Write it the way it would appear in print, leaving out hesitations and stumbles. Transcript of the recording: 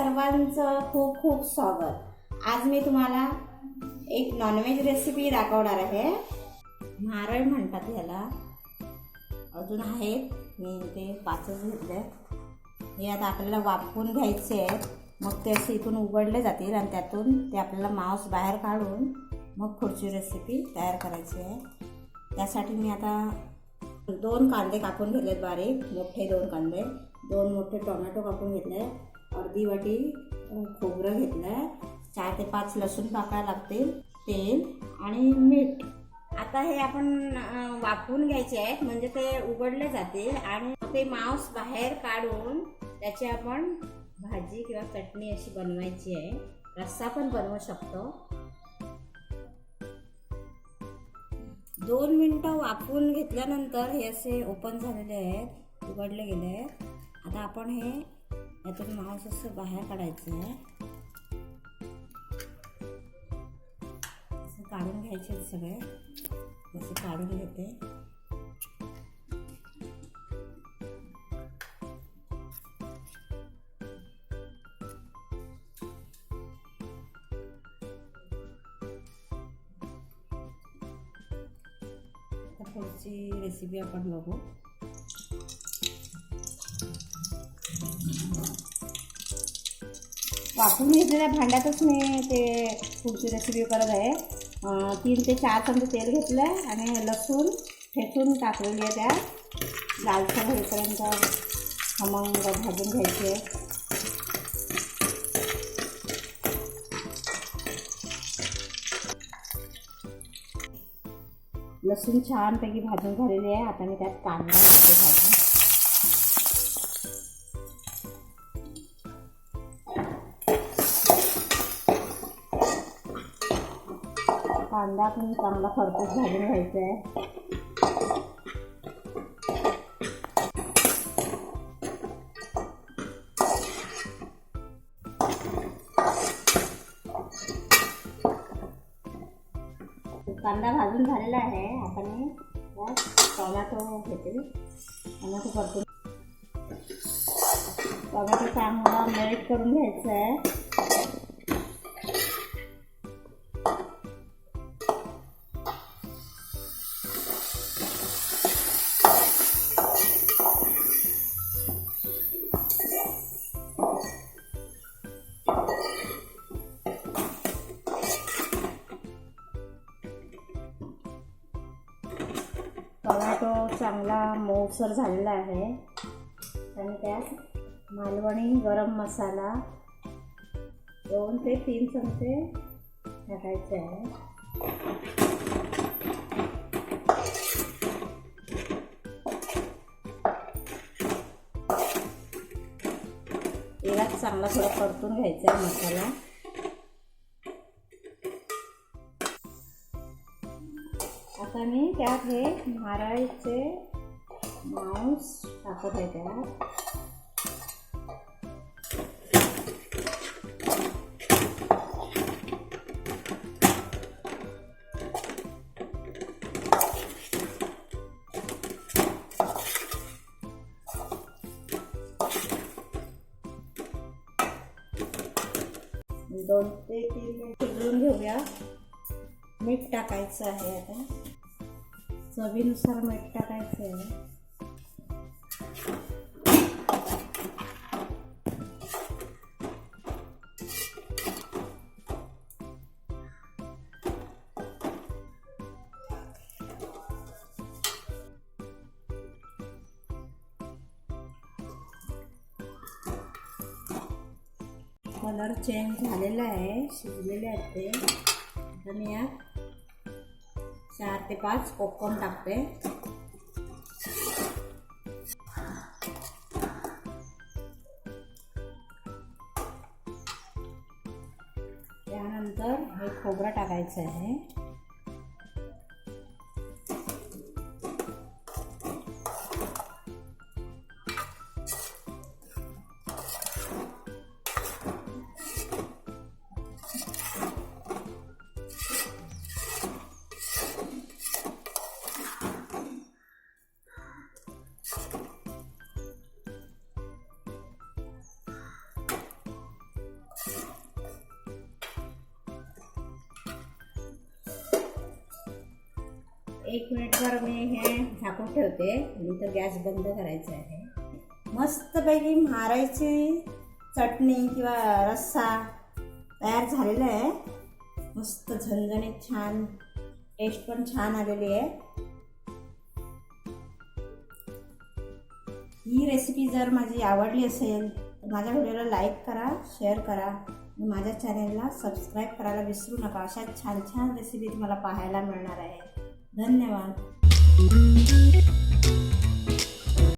सर्वांचं खूप खूप स्वागत। आज मी तुम्हाला एक नॉनव्हेज रेसिपी दाखवणार आहे। नारळ म्हणतात ह्याला, अजून आहेत, मी ते 5च घेतले। हे आता आपल्याला वाफवून घ्यायचे आहेत, मग ते असे इथून उघडले जातील आणि त्यातून ते आपल्याला मांस बाहेर काढून मग पुढची रेसिपी तयार करायची आहे। त्यासाठी मी आता 2 कांदे कापून घेतलेत बारीक, मोठे 2 कांदे, 2 मोठे टोमॅटो कापून घेतले, अर्धी वाटी खोबरं घेतलं, 4 ते 5 लसूण पाकळ्या लागतील, तेल आणि मीठ। आता हे आपण वाफवून घ्यायचे आहेत, म्हणजे ते उघडले जातील आणि ते मांस बाहेर काढून त्याची आपण भाजी किंवा चटणी अशी बनवायची आहे। रस्सा पण बनवू शकतो। 2 मिनिटं वाफवून घेतल्यानंतर हे असे ओपन झालेले आहेत, उघडले गेले आहेत। आता आपण हे यातून मांस असं बाहेर काढायचं आहे, असं काढून घ्यायचे सगळे, असे काढून घेते। पुढची रेसिपी आपण बघू। वाफवून घेतलेल्या भांड्यातच मी ते पुढची रेसिपी करत आहे। 3 ते 4 चमचे तेल घेतलं आणि लसूण ठेचून टाकलेली आहे, त्या लालसर होईपर्यंत खमंग भाजून घ्यायची आहे। लसूण छानपैकी भाजून झालेली आहे। आता मी त्यात कांदा भाजून, कांदा पण चांगला खरपूस भाजून घ्यायचा आहे। कांदा भाजून झालेला आहे। आता मी टोमॅटो घेते, टोमॅटो परतून, टोमॅटो चांगला मेल्ट करून घ्यायचा आहे। टोमॅटो चांगला मऊसर झालेला आहे आणि त्यात मालवणी गरम मसाला 2 ते 3 चमचे टाकायचे आहे। तेलात चांगला थोडा परतून घ्यायचा आहे मसाला। आता मी त्यात हे नारळाचे मांस टाकत आहे त्यात। दोन ते 3 मिनिट शिजवून घेऊया। मीठ टाकायचं आहे, आता चवीनुसार मीठ टाकायचं आहे। कलर चेंज झालेला आहे, शिजलेले आहेत ते। आता मी यात 4 ते 5 कोकम टाकते। त्यानंतर हे खोबरं टाकायचं आहे। 1 मिनिटभर मी हे झाकून ठेवते. नंतर गॅस बंद करायचा आहे. मस्तपैकी म्हारायची चटणी किंवा रस्सा तयार झालेला आहे. मस्त झणझणीत छान, टेस्ट पण छान आलेली आहे. ही रेसिपी जर माझी आवडली असेल तर माझ्या व्हिडिओला लाईक करा, शेअर करा आणि माझ्या चॅनेलला सबस्क्राईब करायला विसरू नका. अशा छान छान रेसिपी तुम्हाला पाहायला मिळणार आहे. धन्यवाद.